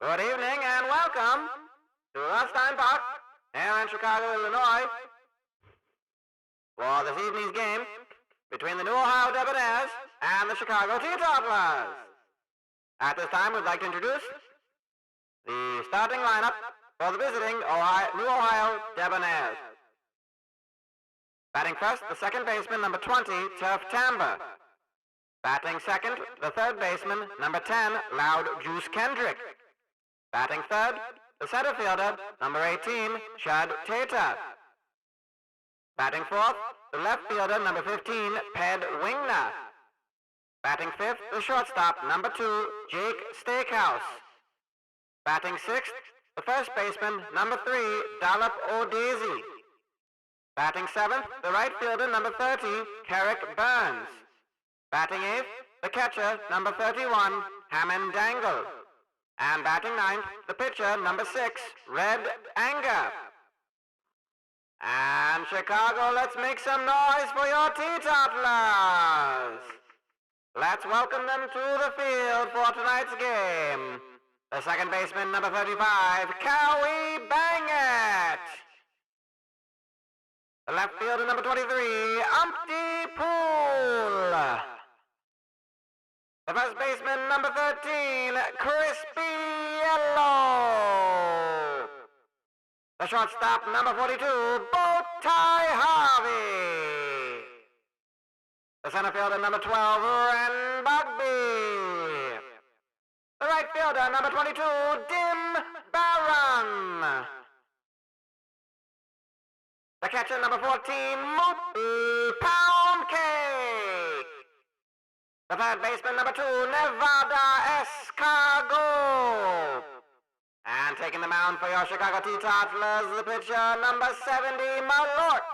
Good evening and welcome to Rothstein Park here in Chicago, Illinois, for this evening's game between the New Ohio Debonairs and the Chicago Teetotalers. At this time, we'd like to introduce the starting lineup for the visiting New Ohio Debonairs. Batting first, the second baseman, number 20, Turf Tamba. Batting second, the third baseman, number 10, Loud Juice Kendrick. Batting third, the center fielder, number 18, Chad Tater. Batting fourth, the left fielder, number 15, Ped Wingner. Batting fifth, the shortstop, number 2, Jake Stakehouse. Batting sixth, the first baseman, number 3, Dollop O'Daisy. Batting seventh, the right fielder, number 30, Carrick Burns. Batting eighth, the catcher, number 31, Hammond Dangle. And batting ninth, the pitcher, number 6, Red Anger. And Chicago, let's make some noise for your Teetotalers. Let's welcome them to the field for tonight's game. The second baseman, number 35, Cowie Bangett. The left fielder, number 23, Umpty Pool. The first baseman, number 13, Crispy Yellow. The shortstop, number 42, Bowtie Harvey. The center fielder, number 12, Ren Bugby. The right fielder, number 22, Dim Barron. The catcher, number 14, Moopy Pound Cake. The third baseman, number 2, Nevada Escargot. And taking the mound for your Chicago Teetotalers, the pitcher, number 70, Malort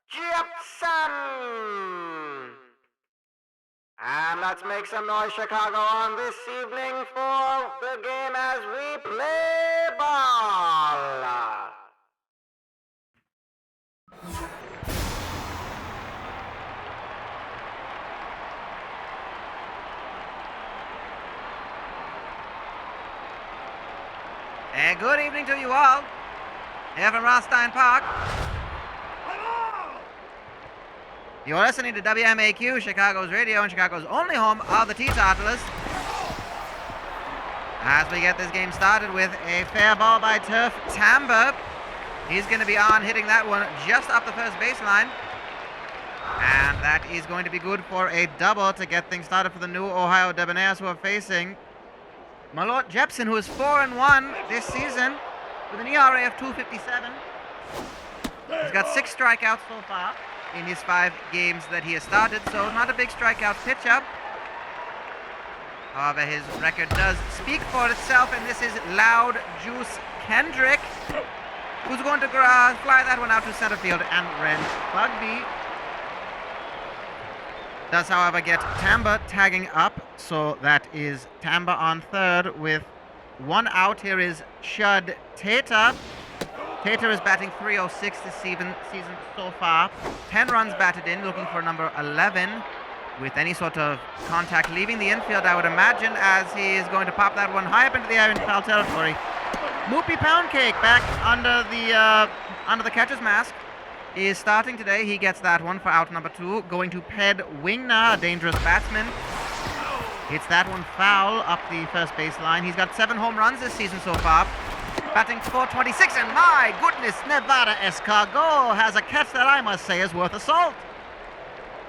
Jepson. And let's make some noise, Chicago, on this evening for the game as we play ball. Good evening to you all, here from Rothstein Park. You're listening to WMAQ, Chicago's radio and Chicago's only home of the Teetotalers. As we get this game started with a fair ball by Turf Tamba. He's going to be on hitting that one just up the first baseline. And that is going to be good for a double to get things started for the New Ohio Debonairs, who are facing Malort Jepson, who is 4-1 this season with an ERA of 2.57. He's got 6 strikeouts so far in his 5 games that he has started, so not a big strikeout pitcher. However, his record does speak for itself, and this is Loud Juice Kendrick, who's going to fly that one out to center field, and Ren Bugby does, however, get Tamba tagging up, so that is Tamba on third with 1 out. Here is Chad Tater. Tater is batting .306 this season so far. 10 runs batted in, looking for number 11. With any sort of contact leaving the infield, I would imagine, as he is going to pop that one high up into the air in foul territory. Moopy Pound Cake back under the catcher's mask is starting today. He gets that one for out number 2. Going to Ped Wingner, a dangerous batsman. Hits that one foul up the first baseline. He's got 7 home runs this season so far. Batting .426, and my goodness, Nevada Escargot has a catch that I must say is worth a salt.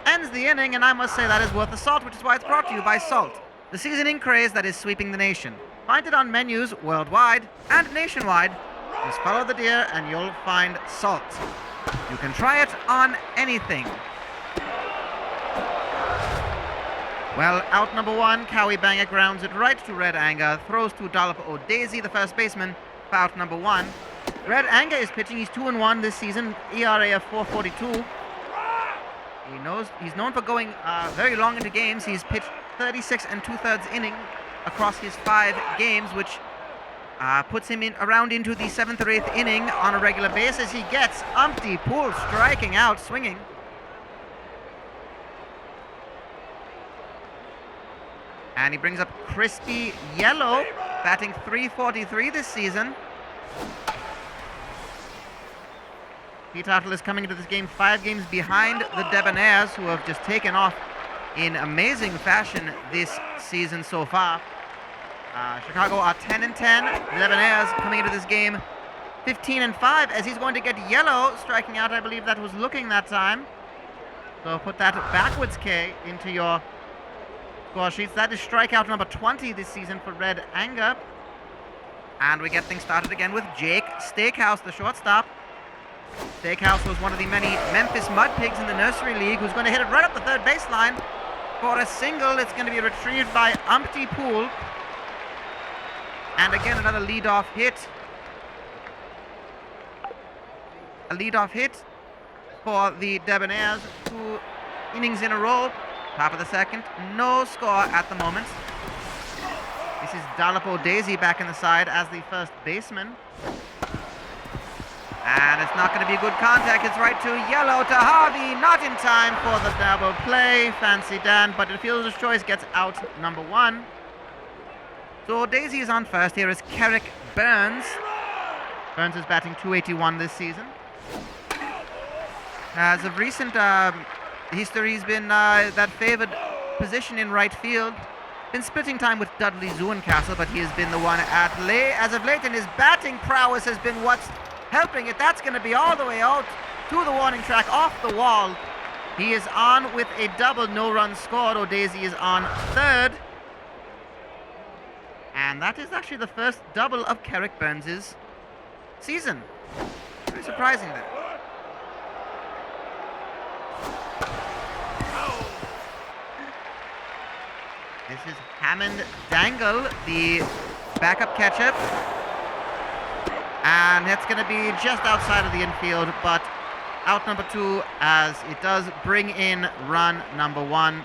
Ends the inning, and I must say that is worth a salt, which is why it's brought to you by Salt, the seasoning craze that is sweeping the nation. Find it on menus worldwide and nationwide. Just follow the deer and you'll find Salt. You can try it on anything. Well, out number 1, Cowie Bangett grounds it right to Red Anger, throws to Dollop O'Daisy, the first baseman, for out number 1. Red Anger is pitching. He's 2-1 this season, ERA of 4.42. He's known for going very long into games. He's pitched 36 2/3 innings across his 5 games, which puts him around into the 7th or 8th inning on a regular basis. He gets Umpty Pool striking out, swinging. And he brings up Crispy Yellow, batting .343 this season. Teetotalers coming into this game 5 games behind the Debonairs, who have just taken off in amazing fashion this season so far. Chicago are 10-10. The Debonairs coming into this game 15-5, as he's going to get yellow, striking out. I believe that was looking that time. So put that backwards K into your score sheets. That is strikeout number 20 this season for Red Anger. And we get things started again with Jake Stakehouse, the shortstop. Stakehouse was one of the many Memphis Mud Pigs in the Nursery League, who's going to hit it right up the third baseline for a single. It's going to be retrieved by Umpty Pool. And again, another leadoff hit. A leadoff hit for the Debonairs, 2 innings in a row. Top of the second, no score at the moment. This is Dalapo Daisy back in the side as the first baseman. And it's not going to be good contact. It's right to yellow to Harvey. Not in time for the double play. Fancy Dan, but the fielder's choice gets out number 1. So Daisy is on first. Here is Carrick Burns. Burns is batting .281 this season. As of recent history, he's been that favored position in right field. Been splitting time with Dudley Zuencastle, but he has been the one as of late, and his batting prowess has been what's helping it. That's going to be all the way out to the warning track, off the wall. He is on with a double, no run scored. O'Daisy is on third. And that is actually the first double of Carrick Burns' season. Very surprising there. This is Hammond Dangle, the backup catcher. And that's going to be just outside of the infield, but out number 2, as it does bring in run number 1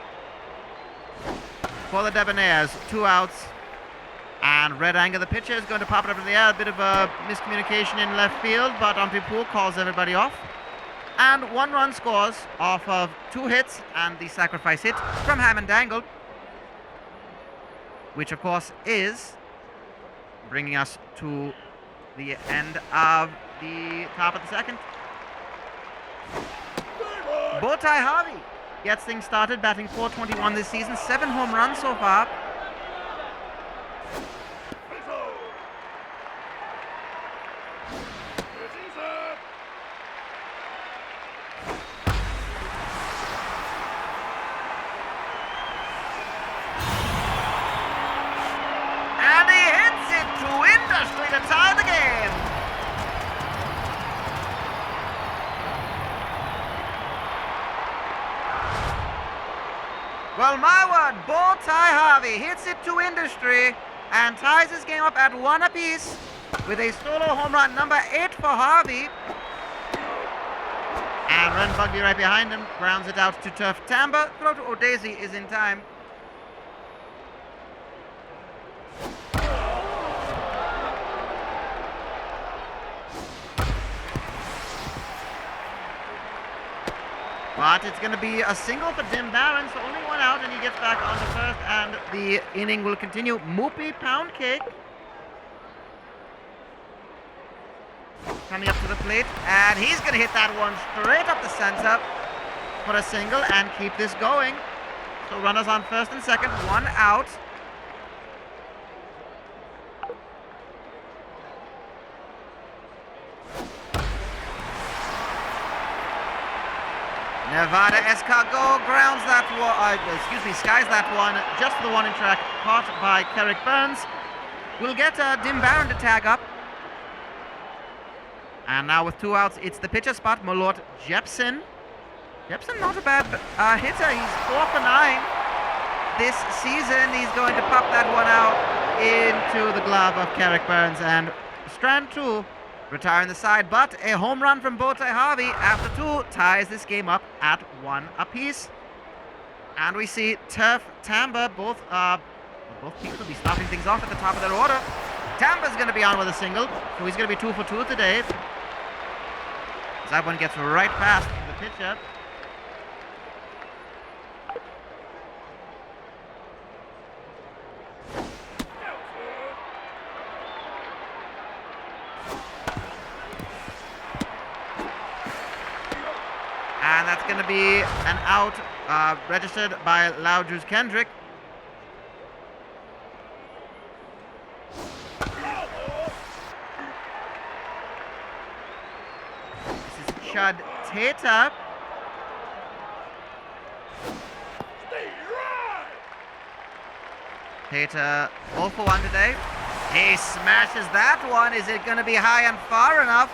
for the Debonairs. 2 outs. And Red Anger, the pitcher, is going to pop it up in the air. A bit of a miscommunication in left field, but Umpty Pool calls everybody off. And 1 run scores off of 2 hits and the sacrifice hit from Hammond Dangle, which of course is bringing us to the end of the top of the second. Bowtie Harvey gets things started, batting .421 this season, 7 home runs so far. And he hits it to industry to tie the game. Well, my word, Bowtie Harvey hits it to industry and ties this game up at 1 apiece with a solo home run, number 8 for Harvey. And Ren Bugby right behind him, grounds it out to Turf Tamba. Throw to O'Daisy is in time. But it's going to be a single for Dim Barron, so only 1 out, and he gets back onto first, and the inning will continue. Moopy Pound Cake coming up to the plate, and he's going to hit that one straight up the center for a single and keep this going. So runners on first and second, 1 out. Nevada Escargot grounds that skies that one, just the warning track, caught by Carrick Burns. We'll get Dim Barron to tag up. And now with 2 outs, it's the pitcher spot, Malort Jepson. Jepson, not a bad hitter. He's 4 for 9 this season. He's going to pop that one out into the glove of Carrick Burns, and Strand 2 retiring the side, but a home run from Bowtie Harvey after 2 ties this game up at 1 apiece. And we see Turf Tamba, both teams will be starting things off at the top of their order. Tamba's going to be on with a single, so he's going to be 2 for 2 today. That one gets right past the pitcher. going to be an out registered by Loud Juice Kendrick. This is Chud Tater. Tater 0 for 1 today. He smashes that one. Is it going to be high and far enough?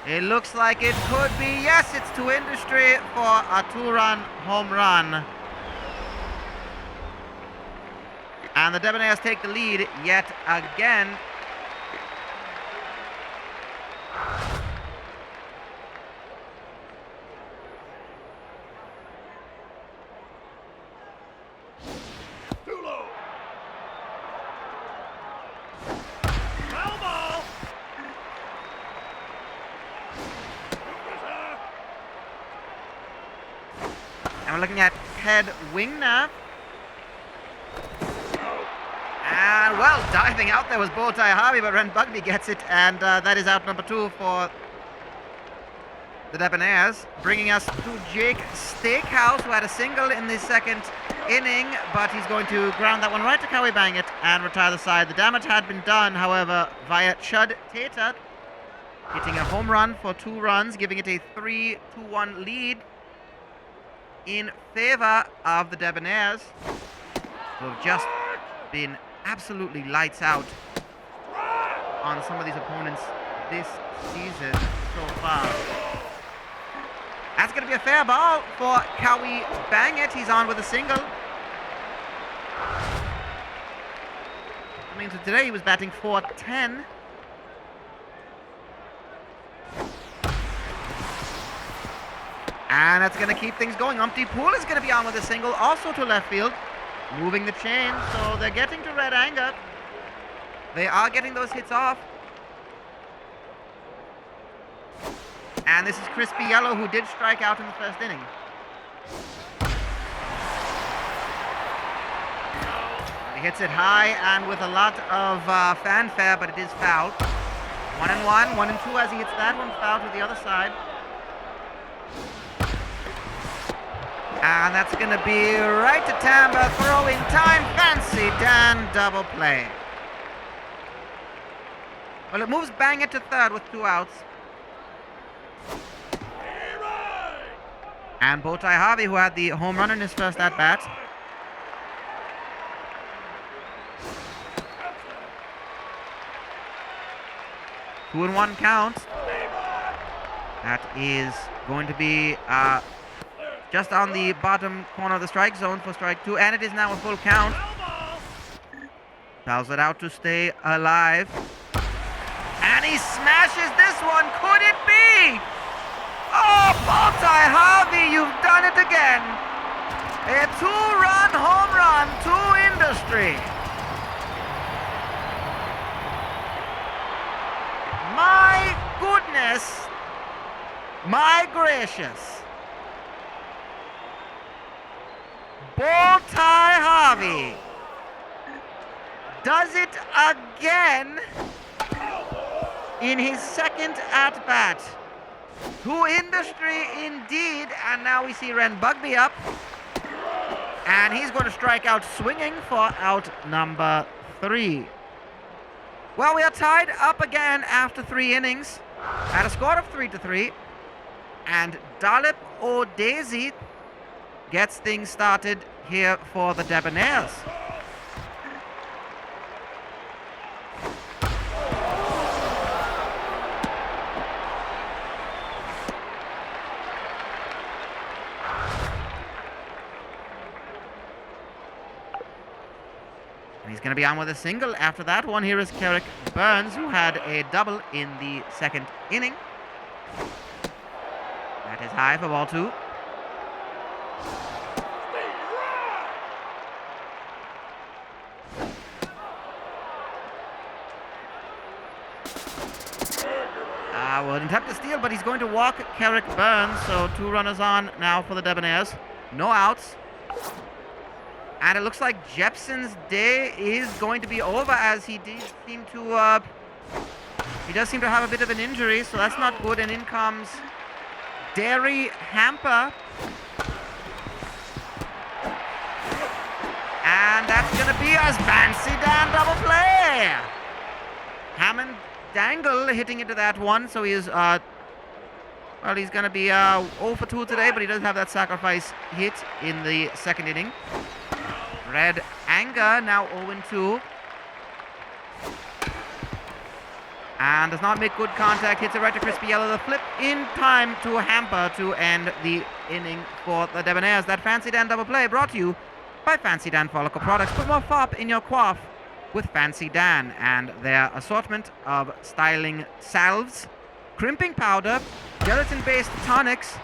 It looks like it could be. Yes, it's to industry for a 2-run home run. And the Debonairs take the lead yet again. And we're looking at Ted Wingner. And, well, diving out there was Bowtie Harvey, but Ren Bugby gets it, and that is out number 2 for the Debonairs. Bringing us to Jake Stakehouse, who had a single in the second inning, but he's going to ground that one right to Cowie Bangett and retire the side. The damage had been done, however, via Chud Tater, hitting a home run for 2 runs, giving it a 3-1 lead in favor of the Debonairs, who have just been absolutely lights out on some of these opponents this season so far. That's going to be a fair ball for Cowie Bangett. He's on with a single. I mean, so today he was batting .410. And that's going to keep things going. Umpty Poole is going to be on with a single, also to left field, moving the chain. So they're getting to red anger. They are getting those hits off. And this is Crispy Yellow, who did strike out in the first inning. He hits it high and with a lot of fanfare, but it is foul. 1-1, 1-2 as he hits that one, foul to the other side. And that's going to be right to Tamba, throw in time, Fancy Dan, double play. Well, it moves Bangett to third with 2 outs. And Bowtie Harvey, who had the home run in his first at-bat. Two and 1 count. That is going to be just on the bottom corner of the strike zone for strike 2, and it is now a full count. Fouls it out to stay alive. And he smashes this one. Could it be? Oh, Bowtie Harvey, you've done it again. A 2-run home run to industry. My goodness. My gracious. Bowtie Harvey does it again in his second at-bat. To industry indeed, and now we see Ren Bugby up. And he's going to strike out swinging for out number 3. Well, we are tied up again after 3 innings at a score of 3-3. And Dalip O'Daisy gets things started here for the Debonairs. And he's going to be on with a single after that one. Here is Carrick Burns, who had a double in the second inning. That is high for ball 2. Well, an attempt to steal, but he's going to walk Carrick Burns, so 2 runners on now for the Debonairs. No outs. And it looks like Jepson's day is going to be over, as he did seem to he does seem to have a bit of an injury, so that's not good. And in comes Dairy Hamper. And that's going to be a Fancy Dan double play. Hammond Dangle hitting into that one, so he is, well, he's going to be 0 for 2 today, but he does have that sacrifice hit in the second inning. Red Anger now 0-2. And does not make good contact, hits it right to Crispy Yellow. The flip in time to Hamper to end the inning for the Debonairs. That Fancy Dan double play brought to you by Fancy Dan Follicle Products. Put more fop in your quaff with Fancy Dan and their assortment of styling salves, crimping powder, gelatin-based tonics,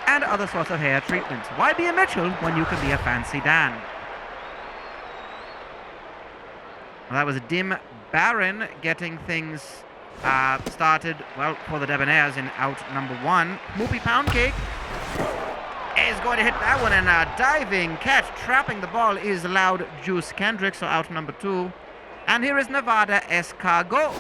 and other sorts of hair treatments. Why be a Mitchell when you can be a Fancy Dan? Well, that was Dim Barron getting things started, well, for the Debonairs in out number 1. Moopy Poundcake is going to hit that one, and a diving catch trapping the ball is Loud Juice Kendrick, so out number 2. And here is Nevada Escargot.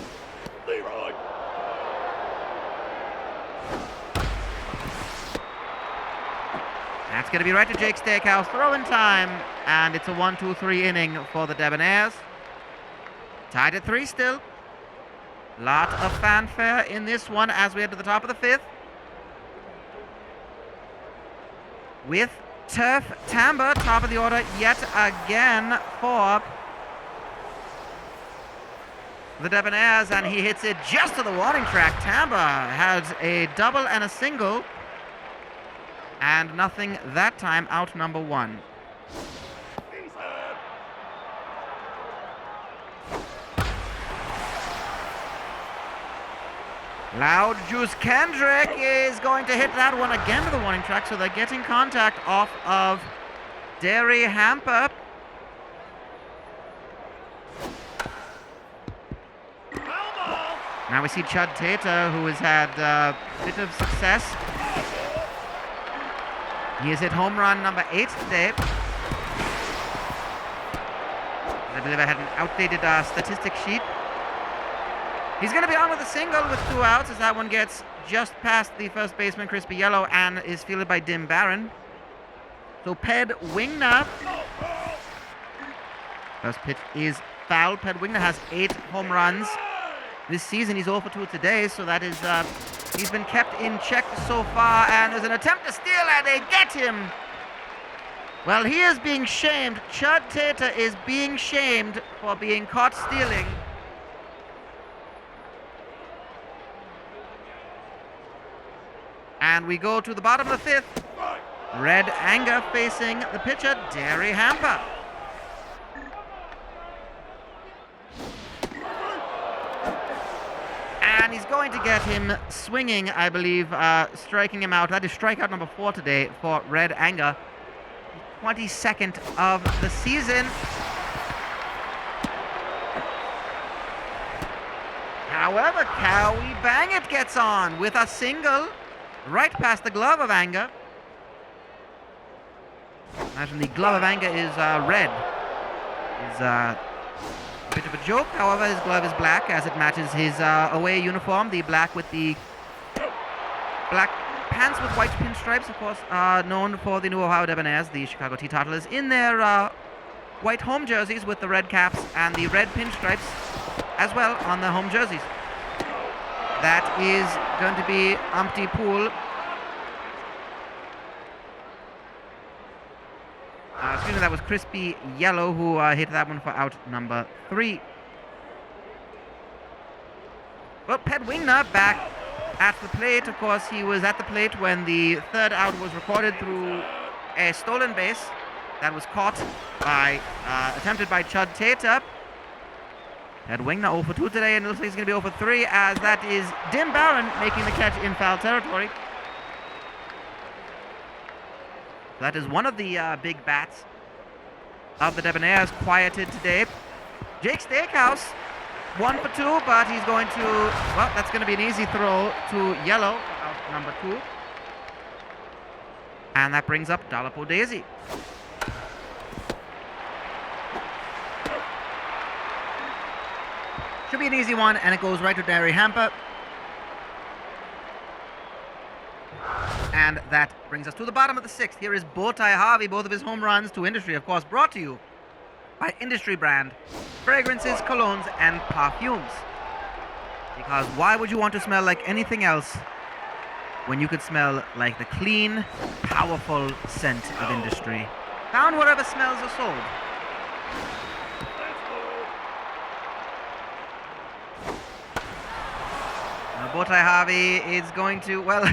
That's going to be right to Jake Steakhouse. Throw in time, and it's a 1-2-3 inning for the Debonairs. Tied at 3 still. Lot of fanfare in this one as we head to the top of the 5th. With Turf Tamber, top of the order yet again for the Debonairs, and he hits it just to the warning track. Tamber has a double and a single, and nothing that time, out number 1. Loud Juice Kendrick is going to hit that one again to the warning track, so they're getting contact off of Dairy Hamper. Now we see Chud Tater, who has had a bit of success. He has hit home run number 8 today. I believe I had an outdated statistic sheet. He's going to be on with a single with 2 outs as that one gets just past the first baseman, Crispy Yellow, and is fielded by Dim Barron. So Ped Wingner. First pitch is foul. Ped Wingner has 8 home runs this season. He's 0 for 2 today, so that is, he's been kept in check so far, and there's an attempt to steal, and they get him. Well, he is being shamed. Chud Tater is being shamed for being caught stealing. And we go to the bottom of the 5th. Red Anger facing the pitcher, Dairy Hamper. And he's going to get him swinging, I believe, striking him out. That is strikeout number 4 today for Red Anger. 22nd of the season. However, Cowie Bangit gets on with a single right past the glove of Anger. Imagine the glove of Anger is red. It's a bit of a joke. However, his glove is black as it matches his away uniform. The black with the black pants with white pinstripes, of course, known for the New Ohio Debonairs, the Chicago Teetotalers, in their white home jerseys with the red caps and the red pinstripes as well on the home jerseys. That is going to be Umpty Pool. Excuse me, that was Crispy Yellow who hit that one for out number 3. Well, Ped Wingner back at the plate. Of course, he was at the plate when the 3rd out was recorded through a stolen base that was caught by, attempted by Chud Tater. Ped Wingner 0 for 2 today, and it looks like he's going to be 0 for 3 as that is Dim Barron making the catch in foul territory. That is one of the big bats of the Debonairs quieted today. Jake Steakhouse 1 for 2, but he's going to, well, that's going to be an easy throw to Yellow, out number 2. And that brings up Dolapo Daisy. Should be an easy one, and it goes right to Dairy Hamper. and that brings us to the bottom of the 6th. Here is Bowtie Harvey, both of his home runs to Industry, of course, brought to you by Industry brand fragrances, colognes, and perfumes. Because why would you want to smell like anything else when you could smell like the clean, powerful scent of Industry? Found wherever smells are sold. Now, Bowtie Harvey is going to, well,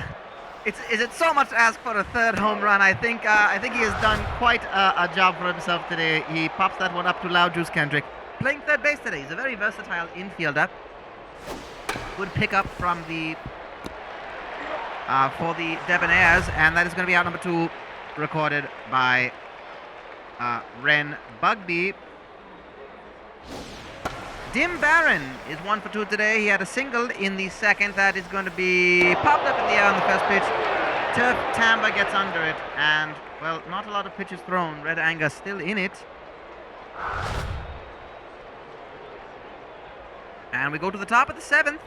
is it so much to ask for a third home run? I think he has done quite a job for himself today. He pops that one up to Loud Juice Kendrick. Playing third base today. He's a very versatile infielder. Good pickup from for the Debonairs, and that is going to be out number 2, recorded by Ren Bugby. Dim Barron is 1 for 2 today. He had a single in the 2nd. That is going to be popped up in the air on the first pitch. Turf Tamba gets under it, and, well, not a lot of pitches thrown. Red Anger still in it. And we go to the top of the 7th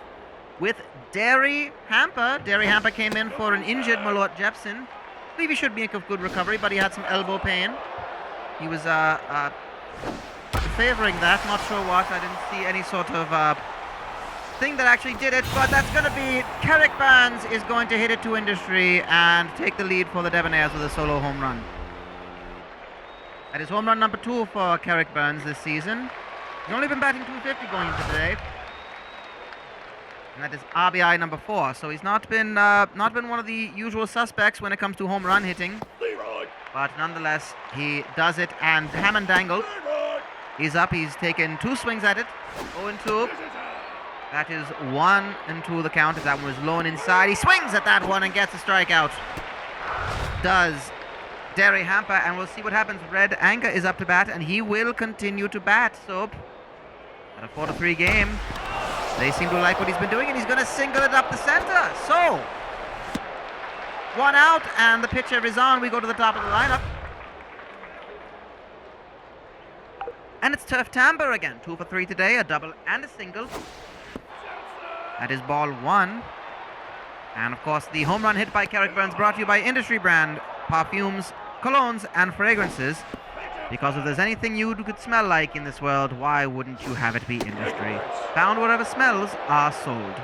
with Derry Hamper. Derry Hamper came in for an injured Malort Jepson. I believe he should make a good recovery, but he had some elbow pain. He was favoring that, not sure what. I didn't see any sort of thing that actually did it, but that's going to be Carrick Burns is going to hit it to Industry and take the lead for the Debonairs with a solo home run. That is home run number 2 for Carrick Burns this season. He's only been batting .250 going into today, and that is RBI number 4. So he's not been one of the usual suspects when it comes to home run hitting, but nonetheless he does it. And Hammond Dangle, he's up. He's taken 2 swings at it. 0-2. That is 1-2 the count. That one was low and inside. He swings at that one and gets a strikeout. Does Derry Hamper, and we'll see what happens. Red Anger is up to bat, and he will continue to bat. So, at a 4-3 game, they seem to like what he's been doing, and he's going to single it up the center. So, 1 out, and the pitcher is on. We go to the top of the lineup. And it's Turf Tamba again. 2 for 3 today, a double and a single. That is ball 1. And of course, the home run hit by Carrick Burns brought to you by Industry brand perfumes, colognes, and fragrances. Because if there's anything you could smell like in this world, why wouldn't you have it be Industry? Found wherever smells are sold.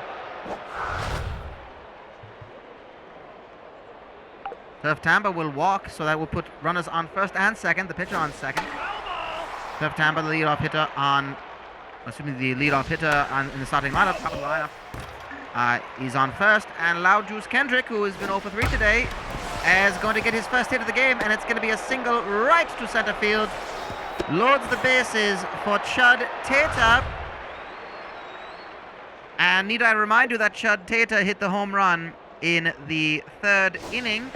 Turf Tamba will walk, so that will put runners on first and second, the pitcher on second. Turf Tamba, the leadoff hitter in the starting lineup, top of the lineup. He's on first, and Loud Juice Kendrick, who has been 0 for 3 today, is going to get his first hit of the game, and it's going to be a single right to center field. Loads the bases for Chud Tater. And need I remind you that Chud Tater hit the home run in the 3rd inning.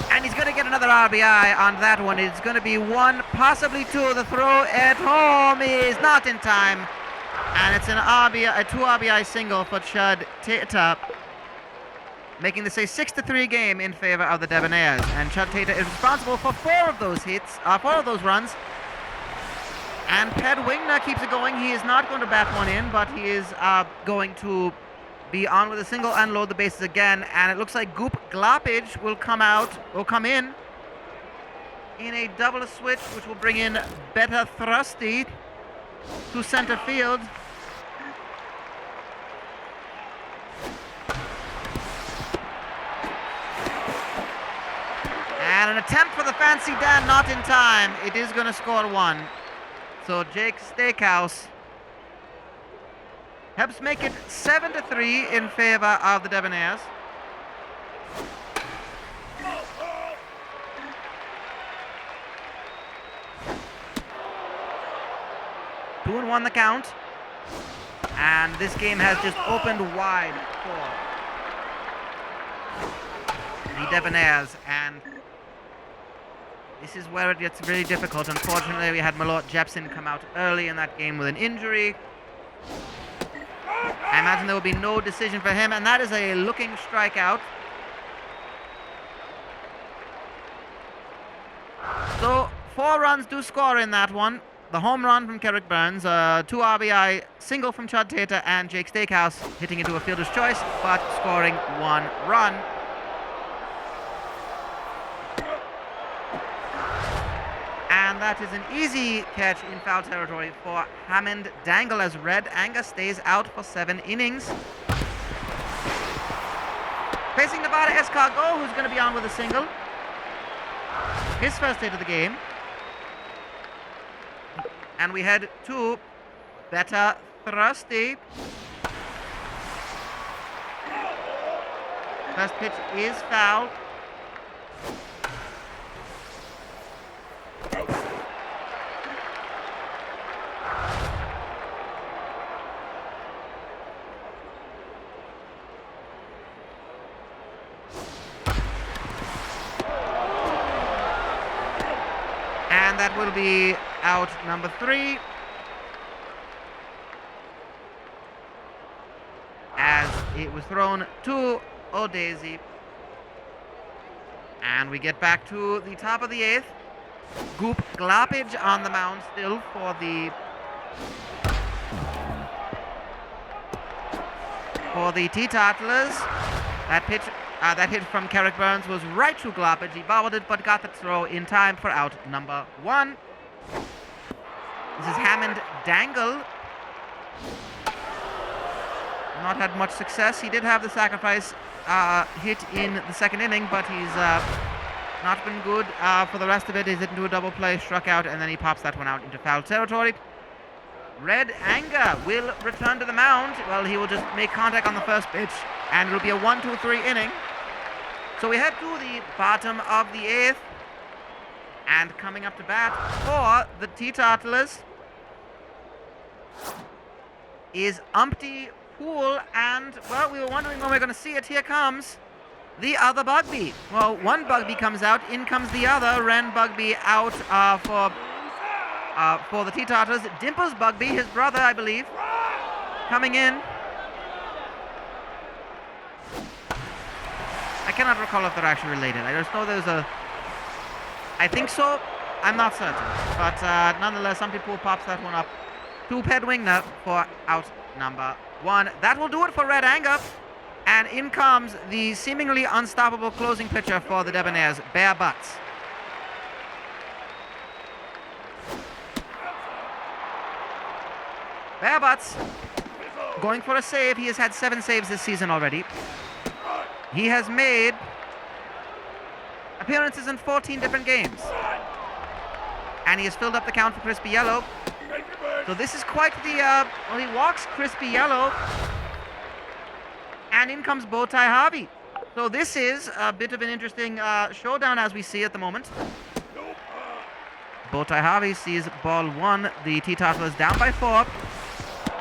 And he's going to get another RBI on that one. It's going to be 1, possibly 2. The throw at home is not in time. And it's an RBI, a 2 RBI single for Chud Tater, making this a 6-3 game in favor of the Debonairs. And Chud Tater is responsible for 4 of those hits, 4 of those runs. And Ped Wingner keeps it going. He is not going to bat one in, but he is going to be on with a single and load the bases again. And it looks like Goop Gloppage will come in a double switch, which will bring in Better Thrusty to center field. And an attempt for the Fancy Dan, not in time. It is going to score 1. So Jake Steakhouse helps make it 7-3 in favor of the Debonairs. Two and 1 the count. And this game has just opened wide for the Debonairs. And this is where it gets really difficult. Unfortunately, we had Malort Jepson come out early in that game with an injury. I imagine there will be no decision for him, and that is a looking strikeout. So 4 runs do score in that one. The home run from Carrick Burns, 2 RBI single from Chud Tater, and Jake Steakhouse hitting into a fielder's choice, but scoring 1 run And that is an easy catch in foul territory for Hammond Dangle as Red Anger stays out for 7 innings. Facing Nevada Escargot, who's going to be on with a single. His first hit of the game. And we head to Better Thrusty. First pitch is foul. And that will be out number 3. As it was thrown to O'Daisy. And we get back to the top of the 8th. Goop Glapage on the mound still for the Teetotalers. That hit from Carrick Burns was right to Glapage. He bobbled it but got the throw in time for out number 1. This is Hammond Dangle. Not had much success. He did have the sacrifice hit in the second inning, but he's not been good for the rest of it. He's hit into a double play, struck out, and then he pops that one out into foul territory. Red Anger will return to the mound. Well, he will just make contact on the first pitch, and it'll be a 1-2-3 inning. So we head to the bottom of the 8th, and coming up to bat for the Teetotalers is Umpty Pool, and, well, we were wondering when we were going to see it. Here comes the other Bugby. Well, one Bugby comes out, in comes the other. Ren Bugby out for the Teetotalers. Dimples Bugby, his brother, I believe, coming in. I cannot recall if they're actually related. I just know there's a... I think so. I'm not certain. But nonetheless, Umpty Pool pops that one up to Ped Wingner for out number 1. That will do it for Red Anger. And in comes the seemingly unstoppable closing pitcher for the Debonairs, Bear Butts. Bear Butts going for a save. He has had 7 saves this season already. He has made appearances in 14 different games. And he has filled up the count for Crispy Yellow. So this is quite the... well, he walks Crispy Yellow. And in comes Bowtie Harvey. So this is a bit of an interesting showdown as we see at the moment. Bowtie Harvey sees ball 1. The Teetotalers down by 4.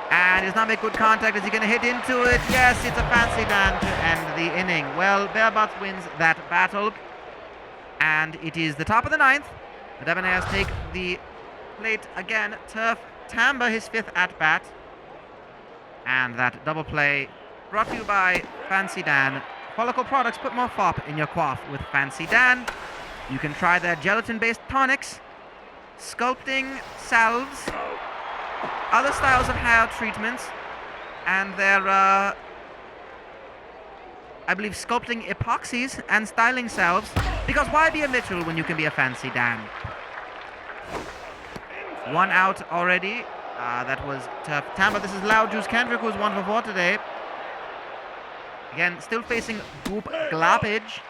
And he does not make good contact. Is he going to hit into it? Yes, it's a fancy Dan to end the inning. Well, Bear Butts wins that battle. And it is the top of the 9th. The Debonairs take the plate again. Turf Tamba, his 5th at-bat. And that double play brought to you by Fancy Dan. Follicle Products, put more fop in your quaff with Fancy Dan. You can try their gelatin-based tonics, sculpting salves, other styles of hair treatments, and their, I believe, sculpting epoxies and styling salves. Because why be a Mitchell when you can be a Fancy Dan? 1 out already. That was Turf Tamba. This is Loud Juice Kendrick, who's 1 for 4 today. Again, still facing Goop Glapage.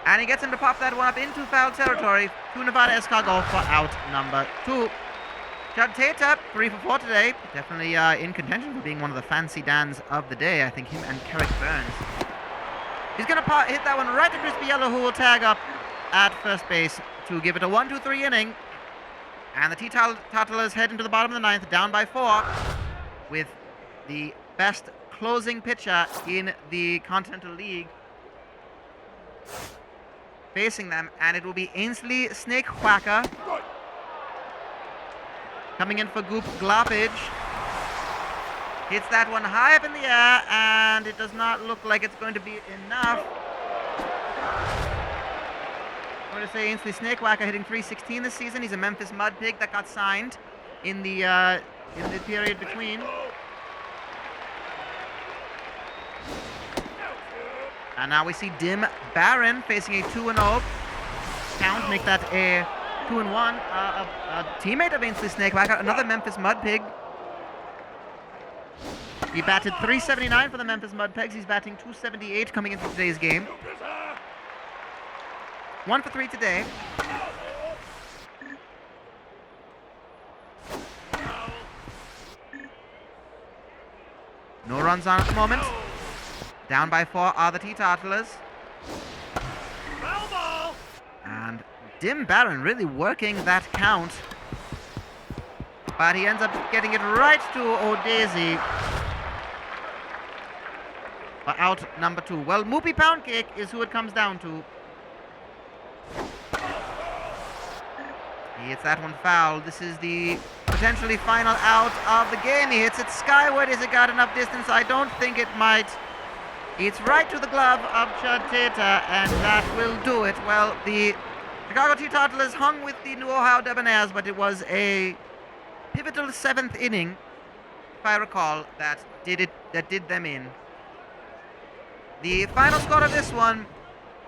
And he gets him to pop that one up into foul territory to Nevada Escargot for out number 2. Judd Tater, 3 for 4 today. Definitely in contention for being one of the Fancy Dans of the day. I think him and Carrick Burns. He's going to hit that one right to Crispy Yellow, who will tag up at first base to give it a 1-2-3 inning. And the Teetotalers head into the bottom of the 9th, down by 4, with the best closing pitcher in the Continental League facing them, and it will be Ainsley Snake Whacker coming in for Goop Glapage. Hits that one high up in the air, and it does not look like it's going to be enough. I'm going to say Ainsley Snake Whacker hitting .316 this season. He's a Memphis Mud Pig that got signed in the period between. And now we see Dim Barron facing a 2-0 count, make that a 2-1. A teammate of Ainsley Snakebacker, another Memphis Mudpig. He batted .379 for the Memphis Mudpigs. He's batting .278 coming into today's game. 1 for 3 today. No runs on at the moment. Down by 4 are the Teetotalers. And Dim Barron really working that count. But he ends up getting it right to O'Daisy. For out number 2. Well, Moopy Poundcake is who it comes down to. He hits that one foul. This is the potentially final out of the game. He hits it skyward. Has it got enough distance? I don't think it might. It's right to the glove of Chud Teta, and that will do it. Well, the Chicago Teetotalers hung with the New Ohio Debonairs, but it was a pivotal 7th inning, if I recall, that did them in. The final score of this one,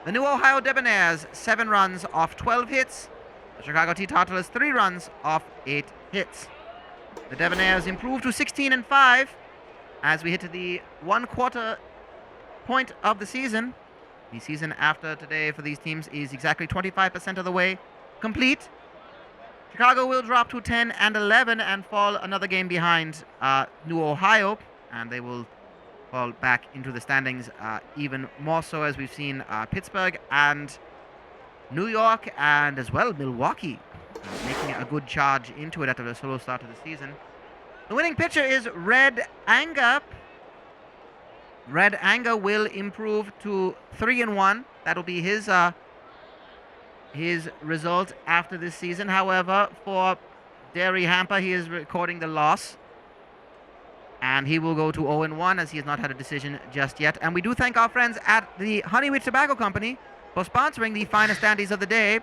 the New Ohio Debonairs 7 runs off 12 hits. The Chicago Teetotalers 3 runs off 8 hits. The Debonairs improved to 16-5 as we hit to the 1/4 point of the season. The season after today for these teams is exactly 25% of the way complete. Chicago will drop to 10-11 and fall another game behind New Ohio, and they will fall back into the standings even more so, as we've seen Pittsburgh and New York and as well Milwaukee making a good charge into it after the slow start of the season. The winning pitcher is Red Anger. Red Anger will improve to 3-1. That'll be his result after this season. However, for Derry Hamper, he is recording the loss, and he will go to 0-1 as he has not had a decision just yet. And we do thank our friends at the Honeyweed Tobacco Company for sponsoring the finest standees of the day,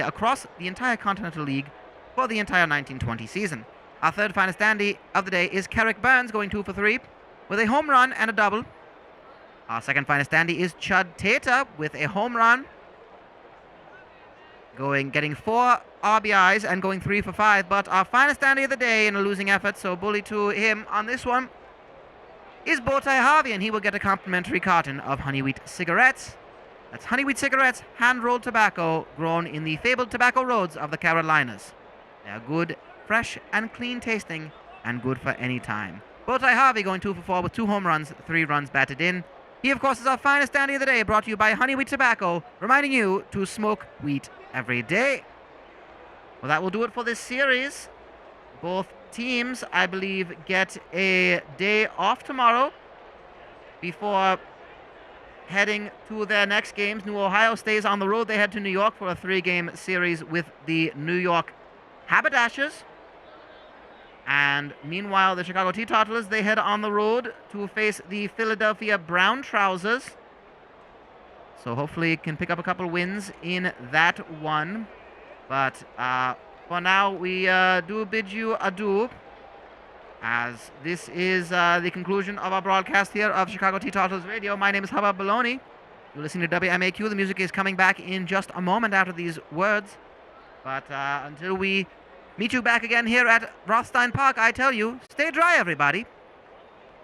across the entire Continental League for the entire 1920 season. Our third finest standee of the day is Carrick Burns, going 2 for 3 with a home run and a double. Our second finest standee is Chud Teta with a home run, getting 4 RBIs and going 3 for 5. But our finest standee of the day in a losing effort, so bully to him on this one, is Bowtie Harvey, and he will get a complimentary carton of Honeyweed cigarettes. That's Honeyweed cigarettes, hand-rolled tobacco, grown in the fabled tobacco roads of the Carolinas. They are good, fresh, and clean tasting, and good for any time. Bowtie Harvey going 2 for 4 with 2 home runs, 3 runs batted in. He, of course, is our finest standee of the day, brought to you by Honeyweed Tobacco, reminding you to smoke wheat every day. Well, that will do it for this series. Both teams, I believe, get a day off tomorrow before heading to their next games. New Ohio stays on the road. They head to New York for a 3-game series with the New York Haberdashers. And meanwhile, the Chicago Teetotalers, they head on the road to face the Philadelphia Brown Trousers. So hopefully can pick up a couple wins in that one. But for now, we do bid you adieu, as this is the conclusion of our broadcast here of Chicago Teetotalers Radio. My name is Hubbub Bologne. You're listening to WMAQ. The music is coming back in just a moment after these words. But until we meet you back again here at Rothstein Park, I tell you, stay dry, everybody.